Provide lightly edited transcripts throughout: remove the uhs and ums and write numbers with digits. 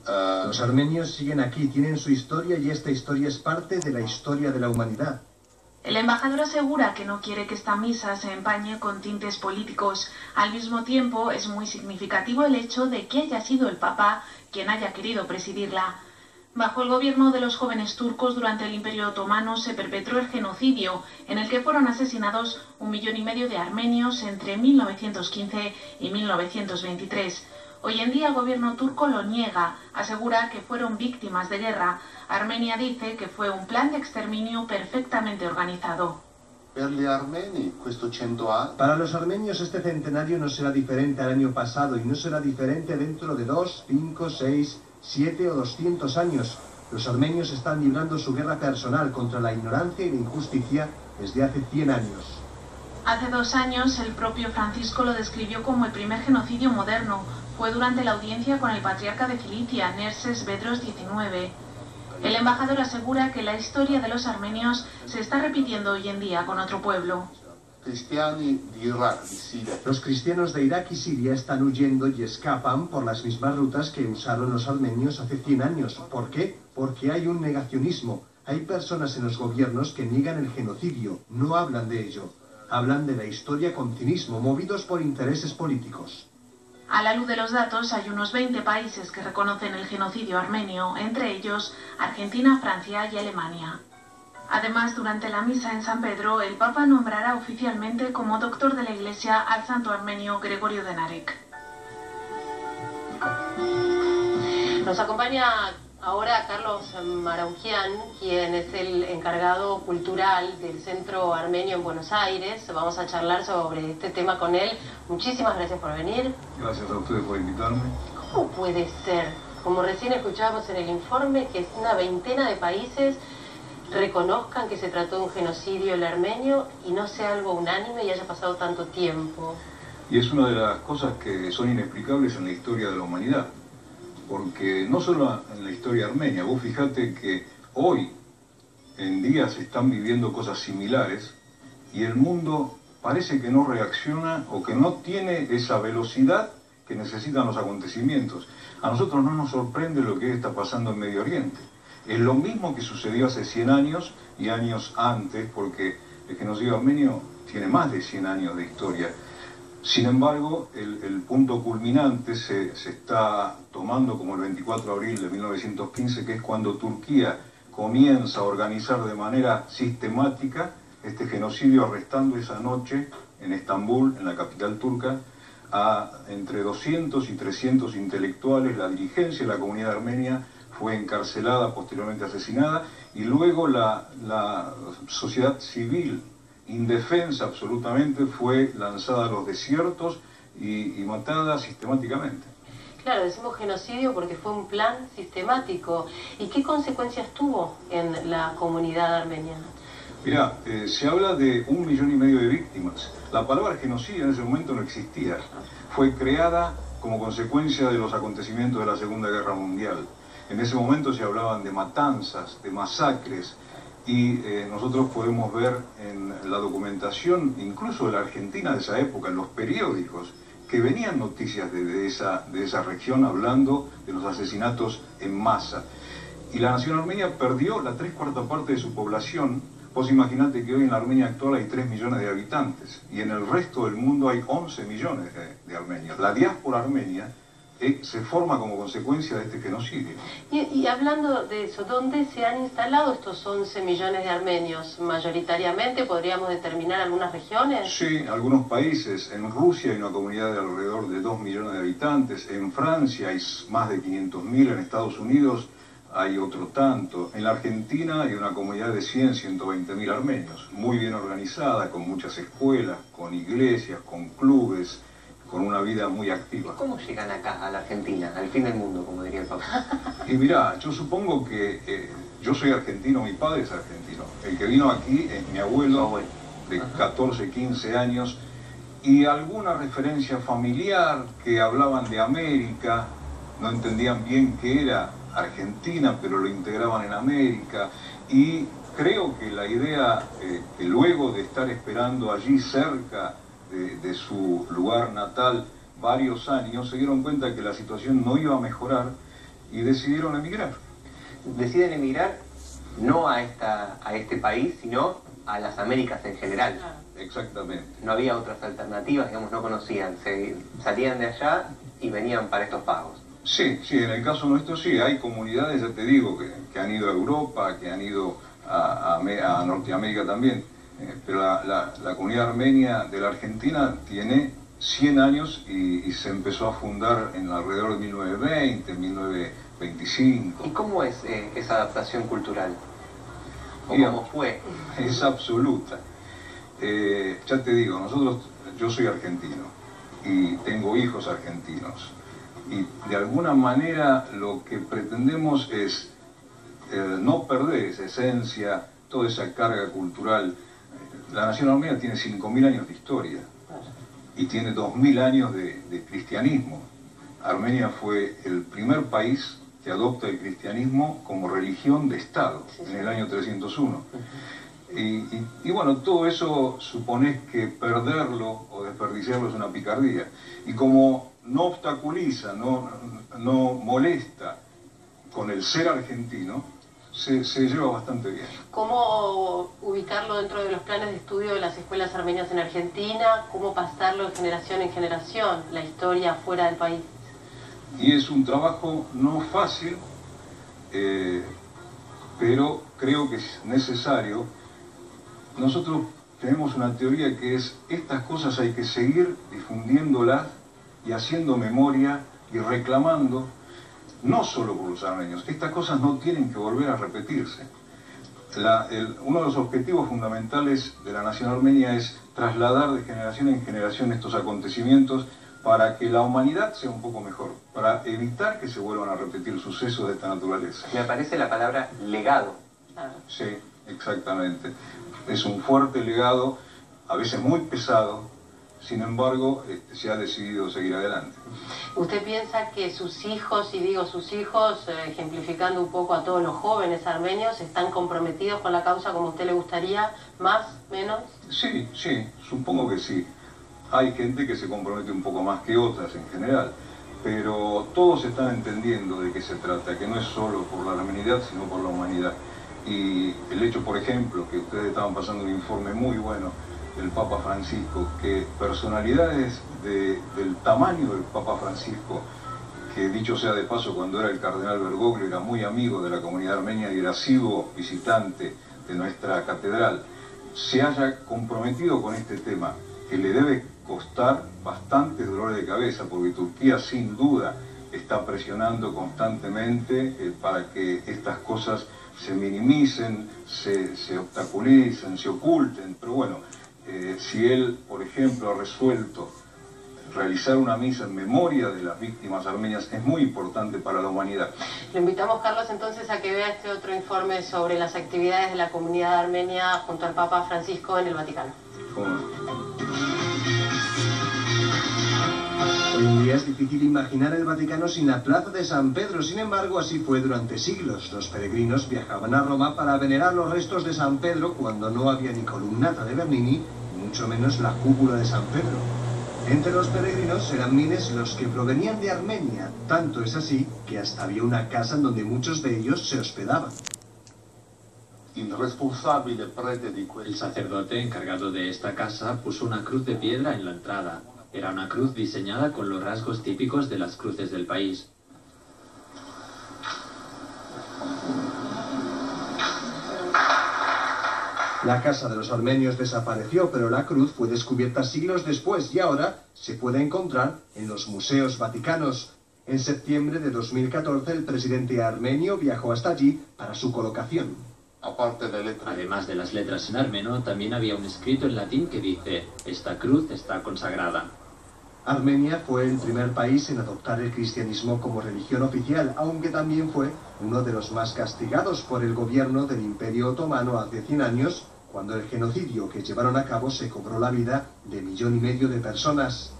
Los armenios siguen aquí, tienen su historia y esta historia es parte de la historia de la humanidad. El embajador asegura que no quiere que esta misa se empañe con tintes políticos. Al mismo tiempo, es muy significativo el hecho de que haya sido el Papa quien haya querido presidirla. Bajo el gobierno de los jóvenes turcos durante el Imperio Otomano se perpetró el genocidio, en el que fueron asesinados 1,5 millones de armenios entre 1915 y 1923. Hoy en día el gobierno turco lo niega, asegura que fueron víctimas de guerra. Armenia dice que fue un plan de exterminio perfectamente organizado. Para los armenios este centenario no será diferente al año pasado y no será diferente dentro de 2, 5, 6, 7 o 200 años. Los armenios están librando su guerra personal contra la ignorancia y la injusticia desde hace 100 años. Hace 2 años el propio Francisco lo describió como el primer genocidio moderno. Fue durante la audiencia con el patriarca de Cilicia, Nerses Bedros XIX. El embajador asegura que la historia de los armenios se está repitiendo hoy en día con otro pueblo. Los cristianos de Irak y Siria están huyendo y escapan por las mismas rutas que usaron los armenios hace 100 años. ¿Por qué? Porque hay un negacionismo. Hay personas en los gobiernos que niegan el genocidio, no hablan de ello. Hablan de la historia con cinismo, movidos por intereses políticos. A la luz de los datos, hay unos 20 países que reconocen el genocidio armenio, entre ellos Argentina, Francia y Alemania. Además, durante la misa en San Pedro, el Papa nombrará oficialmente como doctor de la Iglesia al santo armenio Gregorio de Narek. Nos acompaña ahora Carlos Maraujian, quien es el encargado cultural del Centro Armenio en Buenos Aires. Vamos a charlar sobre este tema con él. Muchísimas gracias por venir. Gracias a ustedes por invitarme. ¿Cómo puede ser, como recién escuchábamos en el informe, que una veintena de países reconozcan que se trató de un genocidio el armenio y no sea algo unánime y haya pasado tanto tiempo? Y es una de las cosas que son inexplicables en la historia de la humanidad. Porque no solo en la historia armenia, vos fijate que hoy en día se están viviendo cosas similares y el mundo parece que no reacciona o que no tiene esa velocidad que necesitan los acontecimientos. A nosotros no nos sorprende lo que está pasando en Medio Oriente. Es lo mismo que sucedió hace 100 años y años antes, porque el genocidio armenio tiene más de 100 años de historia. Sin embargo, el punto culminante se está tomando como el 24 de abril de 1915, que es cuando Turquía comienza a organizar de manera sistemática este genocidio, arrestando esa noche en Estambul, en la capital turca, a entre 200 y 300 intelectuales. La dirigencia de la comunidad armenia fue encarcelada, posteriormente asesinada, y luego la sociedad civil, indefensa absolutamente, fue lanzada a los desiertos y matada sistemáticamente. Claro, decimos genocidio porque fue un plan sistemático. ¿Y qué consecuencias tuvo en la comunidad armenia? Mirá, se habla de 1,5 millones de víctimas. La palabra genocidio en ese momento no existía. Fue creada como consecuencia de los acontecimientos de la Segunda Guerra Mundial. En ese momento se hablaban de matanzas, de masacres, y nosotros podemos ver en la documentación, incluso de la Argentina de esa época, en los periódicos, que venían noticias de esa región hablando de los asesinatos en masa. Y la nación armenia perdió la 3/4 parte de su población. Vos imaginate que hoy en la Armenia actual hay 3 millones de habitantes, y en el resto del mundo hay 11 millones de armenios. La diáspora armenia se forma como consecuencia de este genocidio. Y hablando de eso, ¿dónde se han instalado estos 11 millones de armenios? ¿Mayoritariamente podríamos determinar algunas regiones? Sí, algunos países. En Rusia hay una comunidad de alrededor de 2 millones de habitantes. En Francia hay más de 500.000. En Estados Unidos hay otro tanto. En la Argentina hay una comunidad de 120.000 armenios, muy bien organizada, con muchas escuelas, con iglesias, con clubes, con una vida muy activa. ¿Cómo llegan acá, a la Argentina, al fin del mundo, como diría el Papa? Y mirá, yo supongo que yo soy argentino, mi padre es argentino. El que vino aquí es mi abuelo, de 14, 15 años, y alguna referencia familiar que hablaban de América, no entendían bien qué era Argentina, pero lo integraban en América, y creo que la idea, que luego de estar esperando allí cerca de su lugar natal varios años, se dieron cuenta que la situación no iba a mejorar y decidieron emigrar. Deciden emigrar no a este país, sino a las Américas en general. Exactamente. No había otras alternativas, digamos, no conocían. Salían de allá y venían para estos pagos. Sí, en el caso nuestro sí, hay comunidades, ya te digo, que han ido a Europa, que han ido a Norteamérica también, pero la comunidad armenia de la Argentina tiene 100 años y se empezó a fundar en alrededor de 1920, 1925. ¿Y cómo es esa adaptación cultural? ¿O cómo fue? Es absoluta. Ya te digo, yo soy argentino y tengo hijos argentinos. Y de alguna manera lo que pretendemos es no perder esa esencia, toda esa carga cultural. La nación armenia tiene 5.000 años de historia y tiene 2.000 años de cristianismo. Armenia fue el primer país que adopta el cristianismo como religión de Estado en el año 301. Y bueno, todo eso suponés que perderlo o desperdiciarlo es una picardía. Y como no obstaculiza, no molesta con el ser argentino, se lleva bastante bien. ¿Cómo ubicarlo dentro de los planes de estudio de las escuelas armenias en Argentina? ¿Cómo pasarlo de generación en generación, la historia fuera del país? Y es un trabajo no fácil, pero creo que es necesario. Nosotros tenemos una teoría que es, estas cosas hay que seguir difundiéndolas y haciendo memoria y reclamando, no solo por los armenios, estas cosas no tienen que volver a repetirse. Uno de los objetivos fundamentales de la nación armenia es trasladar de generación en generación estos acontecimientos para que la humanidad sea un poco mejor, para evitar que se vuelvan a repetir sucesos de esta naturaleza. Me aparece la palabra legado. Sí, exactamente. Es un fuerte legado, a veces muy pesado, sin embargo, se ha decidido seguir adelante. ¿Usted piensa que sus hijos, y digo sus hijos, ejemplificando un poco a todos los jóvenes armenios, están comprometidos con la causa como a usted le gustaría, más, menos? Sí, supongo que sí. Hay gente que se compromete un poco más que otras en general, pero todos están entendiendo de qué se trata, que no es solo por la armenidad, sino por la humanidad. Y el hecho, por ejemplo, que ustedes estaban pasando un informe muy bueno del Papa Francisco, que personalidades del tamaño del Papa Francisco, que dicho sea de paso, cuando era el cardenal Bergoglio era muy amigo de la comunidad armenia y era asiduo visitante de nuestra catedral, se haya comprometido con este tema, que le debe costar bastantes dolores de cabeza, porque Turquía sin duda está presionando constantemente para que estas cosas se minimicen, se obstaculicen, se oculten, pero bueno, si él, por ejemplo, ha resuelto realizar una misa en memoria de las víctimas armenias, es muy importante para la humanidad. Le invitamos, Carlos, entonces a que vea este otro informe sobre las actividades de la comunidad armenia junto al Papa Francisco en el Vaticano. Hoy en día es difícil imaginar el Vaticano sin la Plaza de San Pedro, sin embargo así fue durante siglos. Los peregrinos viajaban a Roma para venerar los restos de San Pedro cuando no había ni columnata de Bernini, ni mucho menos la cúpula de San Pedro. Entre los peregrinos eran miles los que provenían de Armenia, tanto es así que hasta había una casa en donde muchos de ellos se hospedaban. El sacerdote encargado de esta casa puso una cruz de piedra en la entrada. Era una cruz diseñada con los rasgos típicos de las cruces del país. La casa de los armenios desapareció, pero la cruz fue descubierta siglos después y ahora se puede encontrar en los museos vaticanos. En septiembre de 2014 el presidente armenio viajó hasta allí para su colocación. Además de las letras en armenio, también había un escrito en latín que dice: "Esta cruz está consagrada". Armenia fue el primer país en adoptar el cristianismo como religión oficial, aunque también fue uno de los más castigados por el gobierno del Imperio Otomano hace 100 años, cuando el genocidio que llevaron a cabo se cobró la vida de 1,5 millones de personas.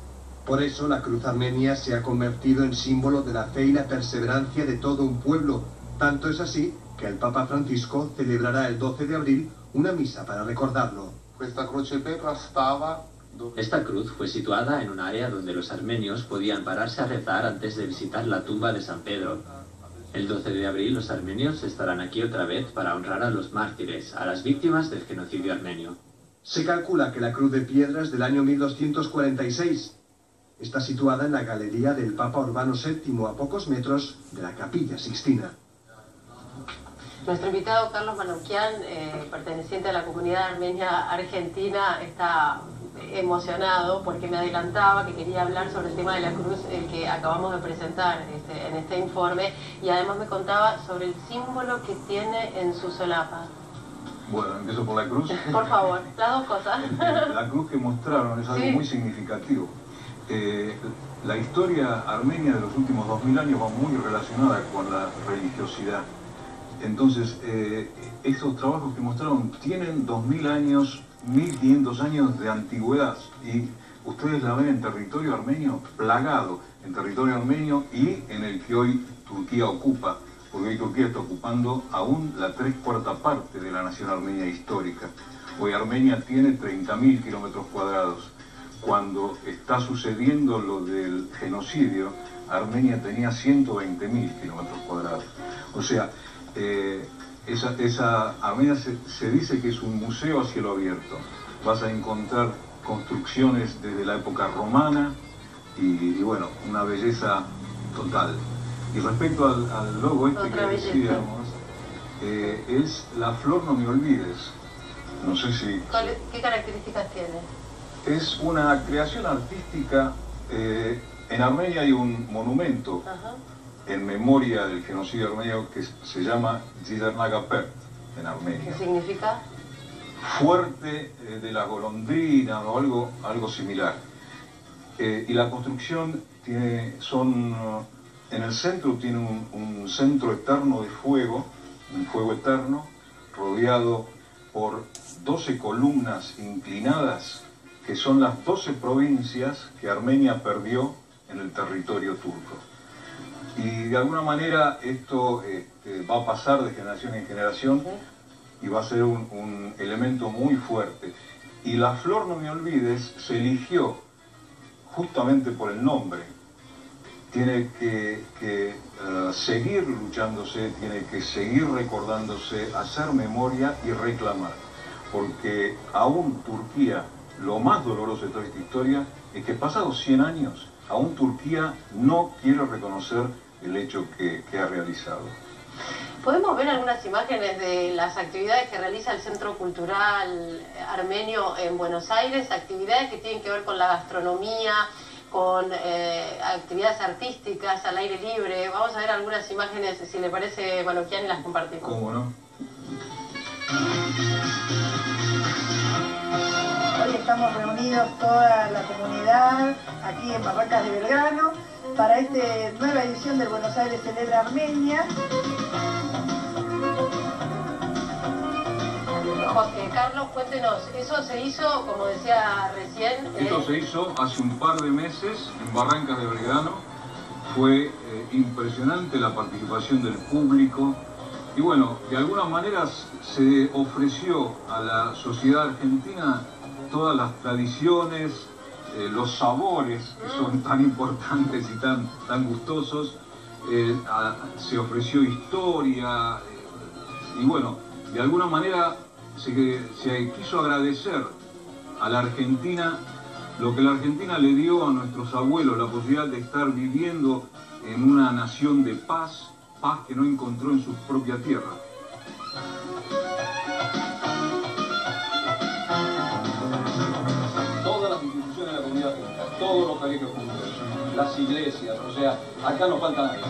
Por eso la cruz armenia se ha convertido en símbolo de la fe y la perseverancia de todo un pueblo. Tanto es así que el Papa Francisco celebrará el 12 de abril una misa para recordarlo. Esta cruz fue situada en un área donde los armenios podían pararse a rezar antes de visitar la tumba de San Pedro. El 12 de abril los armenios estarán aquí otra vez para honrar a los mártires, a las víctimas del genocidio armenio. Se calcula que la cruz de piedra es del año 1246. Está situada en la galería del Papa Urbano VII, a pocos metros de la Capilla Sixtina. Nuestro invitado Carlos Manoukian, perteneciente a la comunidad armenia argentina, está emocionado porque me adelantaba que quería hablar sobre el tema de la cruz, el que acabamos de presentar en este informe, y además me contaba sobre el símbolo que tiene en su solapa. Bueno, empiezo por la cruz. Por favor, las dos cosas. La cruz que mostraron es algo muy significativo. La historia armenia de los últimos 2000 años va muy relacionada con la religiosidad. Entonces, estos trabajos que mostraron tienen 2000 años, 1500 años de antigüedad, y ustedes la ven en territorio armenio, plagado en territorio armenio y en el que hoy Turquía ocupa, porque hoy Turquía está ocupando aún la 3/4 parte de la nación armenia histórica. Hoy Armenia tiene 30.000 kilómetros cuadrados. Cuando está sucediendo lo del genocidio, Armenia tenía 120.000 kilómetros cuadrados. O sea, Armenia se dice que es un museo a cielo abierto. Vas a encontrar construcciones desde la época romana y bueno, una belleza total. Y respecto al logo que decíamos, es la flor no me olvides. No sé si... ¿Qué características tiene? Es una creación artística. En Armenia hay un monumento en memoria del genocidio armenio que se llama Jizernagapert en Armenia. ¿Qué significa? Fuerte de la golondrina o algo similar. Y la construcción en el centro tiene un centro eterno de fuego, un fuego eterno, rodeado por 12 columnas inclinadas, que son las 12 provincias que Armenia perdió en el territorio turco. Y de alguna manera esto va a pasar de generación en generación y va a ser un elemento muy fuerte. Y la flor no me olvides se eligió justamente por el nombre. Tiene que seguir luchándose, tiene que seguir recordándose, hacer memoria y reclamar. Porque aún Turquía, lo más doloroso de toda esta historia es que pasados 100 años, aún Turquía no quiere reconocer el hecho que ha realizado. ¿Podemos ver algunas imágenes de las actividades que realiza el Centro Cultural Armenio en Buenos Aires? Actividades que tienen que ver con la gastronomía, con actividades artísticas al aire libre. Vamos a ver algunas imágenes, si le parece, Manoukian, y las compartimos. ¿Cómo no? Hoy estamos reunidos toda la comunidad aquí en Barrancas de Belgrano para esta nueva edición del Buenos Aires Celebra Armenia. Carlos, cuéntenos, eso se hizo, como decía recién... Esto se hizo hace un par de meses en Barrancas de Belgrano. Fue impresionante la participación del público. Y bueno, de alguna manera se ofreció a la sociedad argentina todas las tradiciones, los sabores que son tan importantes y tan gustosos. Se ofreció historia y bueno, de alguna manera se quiso agradecer a la Argentina lo que la Argentina le dio a nuestros abuelos, la posibilidad de estar viviendo en una nación de paz que no encontró en su propia tierra. Todas las instituciones de la comunidad juntas, todos los colegios juntos, las iglesias, o sea, acá no falta nadie.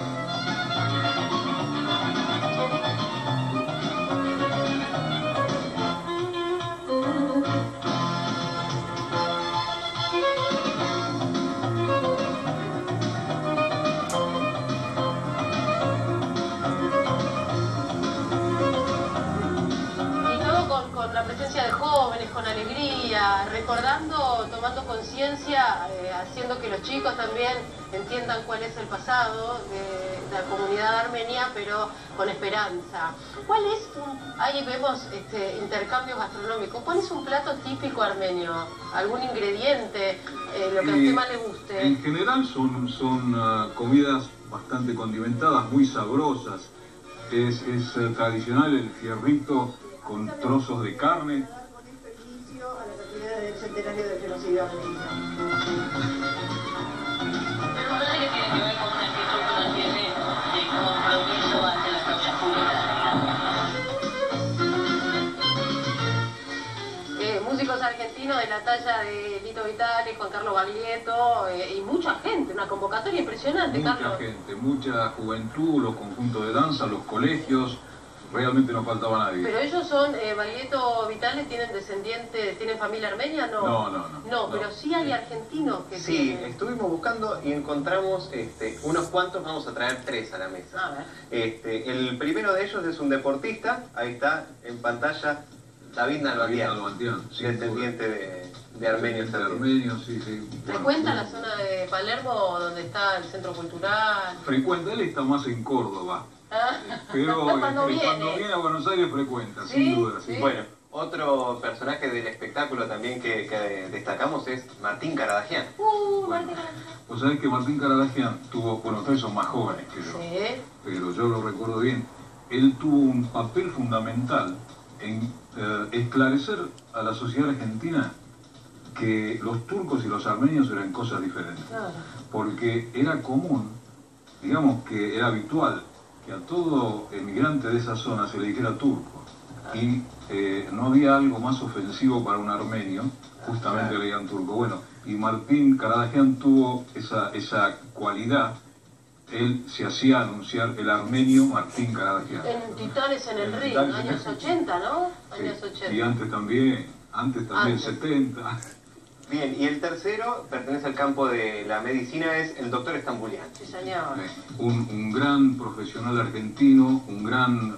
La presencia de jóvenes con alegría, recordando, tomando conciencia, haciendo que los chicos también entiendan cuál es el pasado de la comunidad armenia, pero con esperanza. ¿Cuál es ahí vemos intercambios gastronómicos, cuál es un plato típico armenio? ¿Algún ingrediente, lo que a usted más le guste? En general son comidas bastante condimentadas, muy sabrosas. Es tradicional el fierrito con trozos de carne. Con este inicio a las actividades del centenario del genocidio armenio. Pero me parece que tiene que ver con una actitud que uno tiene de compromiso ante las causas públicas. Músicos argentinos de la talla de Lito Vitale, Juan Carlos Baglietto y mucha gente, una convocatoria impresionante, Mucha Carlos. gente, mucha juventud, los conjuntos de danza, los colegios, realmente no faltaba nadie. Pero ellos son, Baglietto, Vitale, ¿tienen descendientes, tienen familia armenia? No, No, pero sí hay argentinos que Sí, tienen. estuvimos buscando y encontramos unos cuantos, vamos a traer 3 a la mesa. A ver. El primero de ellos es un deportista, ahí está en pantalla, David Nalbandian, sí, descendiente de armenios. De armenios, sí. ¿Frecuenta la zona de Palermo donde está el centro cultural? Frecuenta, él está más en Córdoba, ¿Ah? pero Cuando viene a Buenos Aires frecuenta, ¿Sí? sin duda. Sí. ¿Sí? Bueno, otro personaje del espectáculo también que destacamos es Martín Karadagian. Martín. Vos sabés que Martín Karadagian tuvo, bueno, ustedes son más jóvenes que yo, Sí. pero yo lo recuerdo bien, él tuvo un papel fundamental en esclarecer a la sociedad argentina que los turcos y los armenios eran cosas diferentes. Claro. Porque era común, digamos que era habitual, que a todo emigrante de esa zona se le dijera turco. Y no había algo más ofensivo para un armenio, justamente le digan turco. Bueno, y Martín Karadagian tuvo esa cualidad. Él se hacía anunciar el armenio Martín Karadagian. En Titanes en el Ring, Titanes, años 80, ¿no? Años Sí, 80. y antes también 70. Bien, y el tercero pertenece al campo de la medicina, es el doctor Estambulian. Sí, señor. Un gran profesional argentino, un gran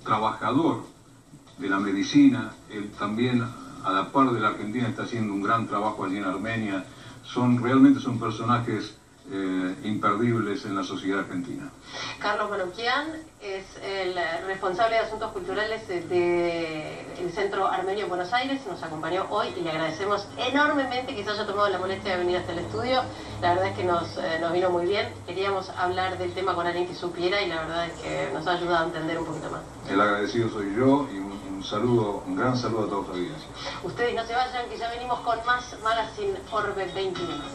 trabajador de la medicina. Él también, a la par de la Argentina, está haciendo un gran trabajo allí en Armenia. Realmente son personajes imperdibles en la sociedad argentina. Carlos Manoukian es el responsable de Asuntos Culturales del Centro Armenio en Buenos Aires. Nos acompañó hoy y le agradecemos enormemente que se haya tomado la molestia de venir hasta el estudio. La verdad es que nos vino muy bien. Queríamos hablar del tema con alguien que supiera y la verdad es que nos ha ayudado a entender un poquito más. El agradecido soy yo y un gran saludo a toda la audiencia. Ustedes no se vayan, que ya venimos con más Magazine Orbe 20 minutos.